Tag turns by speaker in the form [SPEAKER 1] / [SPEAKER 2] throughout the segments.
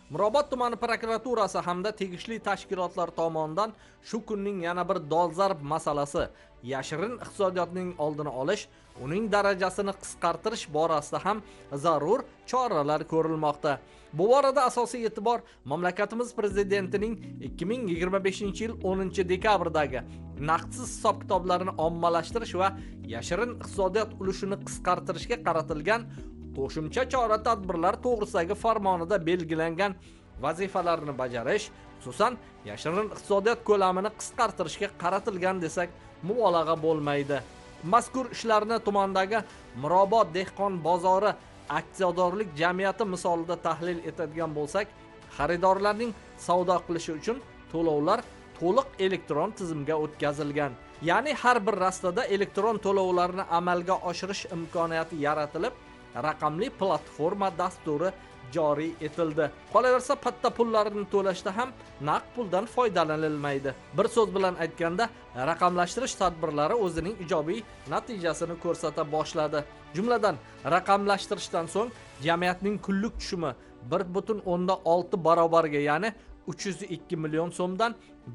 [SPEAKER 1] Mirobod tumani prokuraturasi hamda tegishli tashkilotlar tomonidan shu kunning yana bir dolzarb masalasi yashirin iqtisodiyotning oldini olish, uning darajasini qisqartirish borasida ham zarur choralar ko'rilmoqda. Bu borada asosiy e'tibor mamlakatimiz prezidentining 2025-yil 10-dekabrdagi naqdsiz hisob-kitoblarni ommalashtirish va yashirin iqtisodiyot ulushini qisqartirishga qaratilgan qo'shimcha chora-tadbirlar to'g'risidagi farmonida belgilangan vazifalarni bajarish, xususan yashirin iqtisodiyot ko'lamini qisqartirishga qaratilgan desak mubolag'a bo'lmaydi. Mazkur ishlarni tumandagi Mirobod dehqon bozori aksiyadorlik jamiyati misolida tahlil etadigan bo'lsak, xaridorlarning savdo qilishi uchun to'lovlar to'liq elektron tizimga o'tkazilgan. Ya'ni har bir rastada elektron to'lovlarni amalga oshirish imkoniyati yaratilib, raqamli platforma dasturi joriy etildi. Qolaversa, patta pullarini to'lashda ham naqd puldan foydalanilmaydi. Bir so'z bilan aytganda, raqamlashtirish tadbirlari o'zining ijobiy natijasini ko'rsata boshladi. Jumladan, raqamlashtirishdan so'ng jamiyatning kunlik tushumi 1,6 barobarga, ya'ni 302 million so'mdan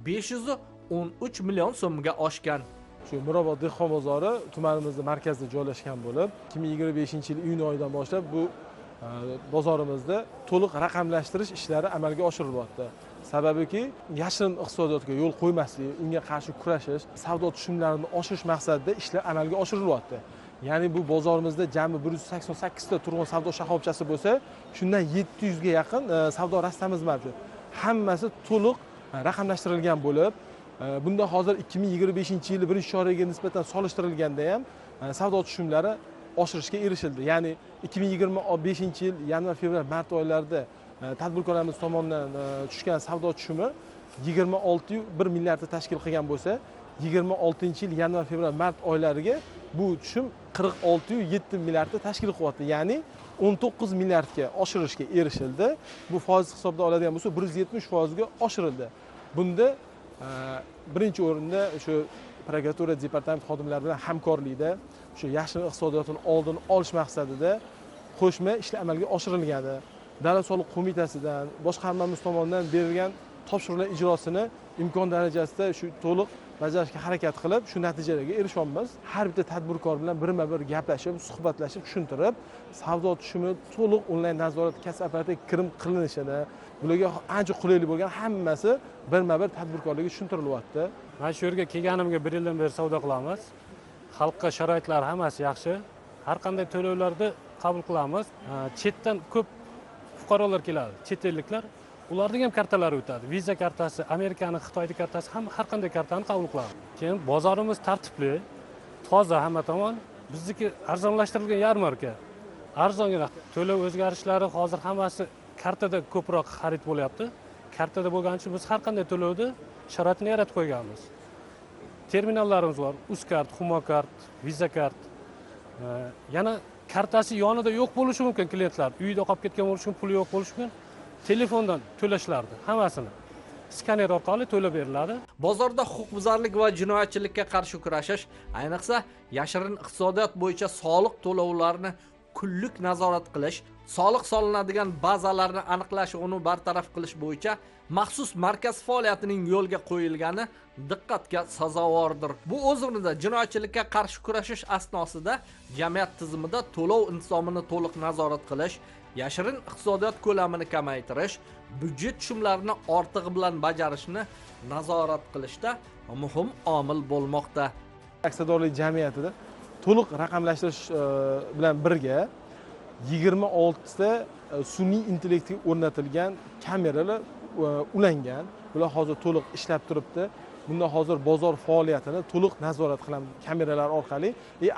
[SPEAKER 1] 513 million so'mga oshgan.
[SPEAKER 2] Shu Mirobod dehqon bozori tumanimizning markazida joylashgan bo'lib, 2025-yil iyun oyidan boshlab bu bozorimizda to'liq raqamlashtirish ishlari amalga oshirilyapti. Sababiki, yashirin iqtisodiyotga yo'l qo'ymaslik, unga qarshi kurashish, savdo tushumlarini oshirish maqsadida ishlar amalga oshirilyapti. Ya'ni bu bozorimizda jami 188 ta turg'un savdo shoxobchasi bo'lsa, shundan 700 ga yaqin savdo rastamiz mavjud. Hammasi to'liq raqamlashtirilgan bo'lib, bunda hozir 2025-yil 1-choragiga nisbatan solishtirilganda ham savdo tushumlari oshirishga erishildi. Ya'ni 2025-yil yanvar, fevral, mart oylarida tadbirkorlarimiz tomonidan tushgan savdo tushumi 26,1 milliardni tashkil qilgan bo'lsa, 26-yil yanvar, fevral, mart oylariga bu tushum 46,7 milliardni tashkil qilyapti. Ya'ni 19 milliardga oshirishga erishildi. Bu foiz hisobda oladigan bo'lsa 170% ga oshirildi. Bunda birinchi o'rinda shu prokuratura departament xodimlari bilan hamkorlikda shu yashirin iqtisodiyotni oldini olish maqsadida qo'shma ishlar amalga oshirilgani, Davlat soliq qo'mitasidan, boshqarmamiz tomonidan berilgan topshiriqlar ijrosini imkon darajasida shu to'liq bajarishga harakat qilib, shu natijalarga erishyapmiz. Har bitta tadbirkor bilan birma-bir gaplashib, suhbatlashib, tushuntirib, savdo tushumi to'liq onlayn nazorat kasb apparatiga kirim qilinishini, bularga ancha qulaylik bo'lgan hammasi birma-bir tadbirkorlarga tushuntirilyapti.
[SPEAKER 3] Men shu yerga kelganimga 1 yildan beri savdo qilamiz. Xalqqa sharoitlar hammasi yaxshi. Har qanday to'lovlarni qabul qilamiz. Chetdan ko'p fuqarolar keladi, chet elliklar. Ularning ham kartalari o'tadi. Viza kartasi, Amerikaning, Xitoyning kartasi, ham har qanday kartani qabul qiladi. Keyin bozorimiz tartibli, toza hamma tomon. Bizniki arzonlashtirilgan yarmarka. Arzongina to'lov o'zgarishlari hozir hammasi kartada ko'proq xarid bo'lyapti. Kartada bo'lgani uchun biz har qanday to'lovni sharoitini yaratib qo'yganmiz. Terminallarimiz bor: Uzkart, Humokart, Visa kart. Yana kartasi yonida yo'q bo'lishi mumkin klientlar. Uyida qolib ketgan bo'lishi mumkin, puli yo'q bo'lishi mumkin. Telefondan to'lashlardi hammasini. Skaner orqali to'lab beriladi.
[SPEAKER 1] Bozorda huquqbuzarlik va jinoyatchilikka qarshi kurashish, ayniqsa yashirin iqtisodiyot bo'yicha soliq to'lovlarini kunlik nazorat qilish, soliq solinadigan bazalarni aniqlash va uni bartaraf qilish bo'yicha maxsus markaz faoliyatining yo'lga qo'yilgani diqqatga sazovordir. Bu o'z o'rnida jinoyatchilikka qarshi kurashish asnosida jamiyat tizimida to'lov intizomini to'liq nazorat qilish, yashirin iqtisodiyot ko'lamini kamaytirish, byudjet tushumlarini ortig'i bilan bajarishni nazorat qilishda muhim omil bo'lmoqda.
[SPEAKER 2] Aksiyadorlik jamiyatida to'liq raqamlashtirish bilan birga 26 ta sun'iy intellektga o'rnatilgan kameralar ulangan. Bular hozir to'liq ishlab turibdi. Bunda hozir bozor faoliyatini to'liq nazorat qilamiz kameralar orqali.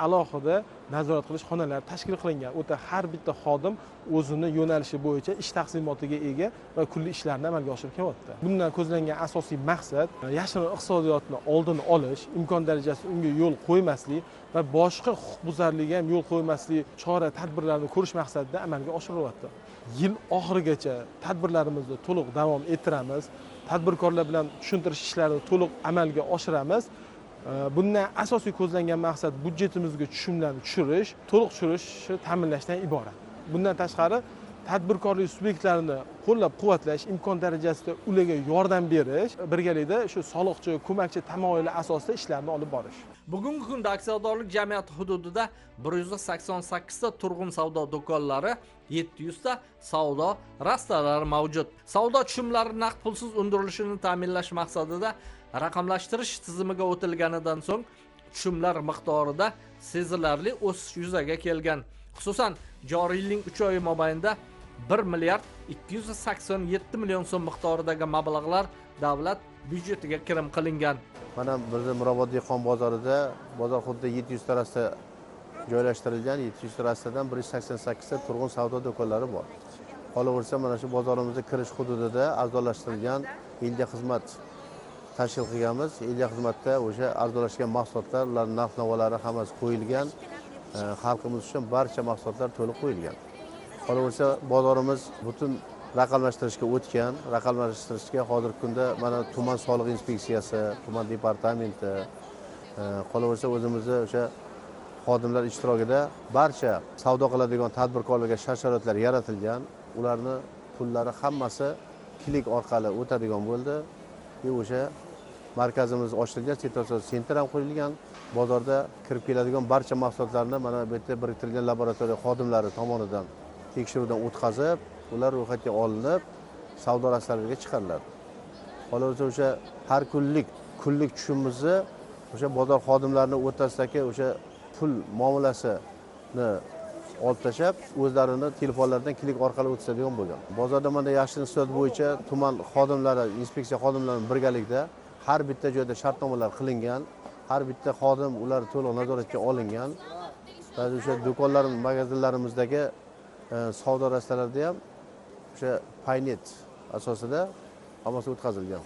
[SPEAKER 2] Alohida nazorat qilish xonalari tashkil qilingan. O'ta har bitta xodim o'zini yo'nalishi bo'yicha ish taqsimotiga ega va kunlik ishlarni amalga oshirib kelyapti. Bundan ko'zlangan asosiy maqsad yashirin iqtisodiyotni oldini olish, imkon darajasida unga yo'l qo'ymaslik va boshqa huquqbuzarlikka ham yo'l qo'ymaslik chora-tadbirlarni ko'rish maqsadida amalga oshirilyapti. Yil oxirigacha tadbirlarimizni to'liq davom ettiramiz. Tadbirkorlar bilan tushuntirish ishlarini to'liq amalga oshiramiz. Bundan asosiy ko'zlangan maqsad byudjetimizga tushumlarni tushirish, to'liq tushirishni ta'minlashdan iborat. Bundan tashqari tadbirkorlik subyektlarini qo'llab-quvvatlash, imkon darajasida ularga yordam berish, birgalikda shu soliqchi, ko'makchi tamoyili asosida ishlarni olib borish.
[SPEAKER 1] Bugungi kunda aksiyadorlik jamiyati hududida 188 ta turg'un savdo do'konlari, 700 ta savdo rastalari mavjud. Savdo tushumlari naqd pulsiz undirilishini ta'minlash maqsadida raqamlashtirish tizimiga o'tilganidan so'ng tushumlar miqdorida sezilarli o'sish yuzaga kelgan. Xususan, joriy yilning 3 oyi mobaynida 1 milliard 287 million so'm miqdoridagi mablag'lar davlat byudjetiga kirim qilingan.
[SPEAKER 4] Mana bizni Mirobod dehqon bozorida bozor hududida 700 ta rasta joylashtirilgan. 700 ta rastadan 188 ta turg'un savdo do'konlari bor. Qolaversa, mana shu bozorimizga kirish hududida arzonlashtirilgan Elga xizmat tashkil qilganmiz. Elga xizmatda o'sha arzonlashgan mahsulotlar, ular narx-navolari hammasi qo'yilgan. Xalqimiz uchun barcha mahsulotlar to'liq qo'yilgan. Qolaversa, bozorimiz butun raqamlashtirishga o'tgan. Raqamlashtirishga hozirgi kunda mana tuman soliq inspeksiyasi, tuman departamenti, qolaversa o'zimizning o'sha xodimlar ishtirokida barcha savdo qiladigan tadbirkorlarga shart-sharoitlar yaratilgan. Ularni pullari hammasi klik orqali o'tadigan bo'ldi. O'sha markazimiz ochilgan, situatsiya sentr ham qo'yilgan. Bozorda kirib keladigan barcha mahsulotlarni mana bu yerda biriktirilgan laboratoriya xodimlari tomonidan tekshiruvdan o'tkazib, ular ro'yxatga olinib, savdo rastalariga chiqariladi. Qolaversa o'sha har kunlik tushumimizni o'sha bozor xodimlarining o'rtasidagi o'sha pul muomalasini olib tashlab, o'zlarini telefonlaridan klik orqali o'tkazadigan bo'lgan. Bozorda mana yaxshi nisbat bo'yicha tuman xodimlari, inspeksiya xodimlari birgalikda har bitta joyda shartnomalar qilingan, har bitta xodim ular to'liq nazoratga olingan. Ba'zi o'sha do'konlar, magazinlarimizdagi savdo rastalarida ham o'sha paynet asosida hammasi o'tkazilgan.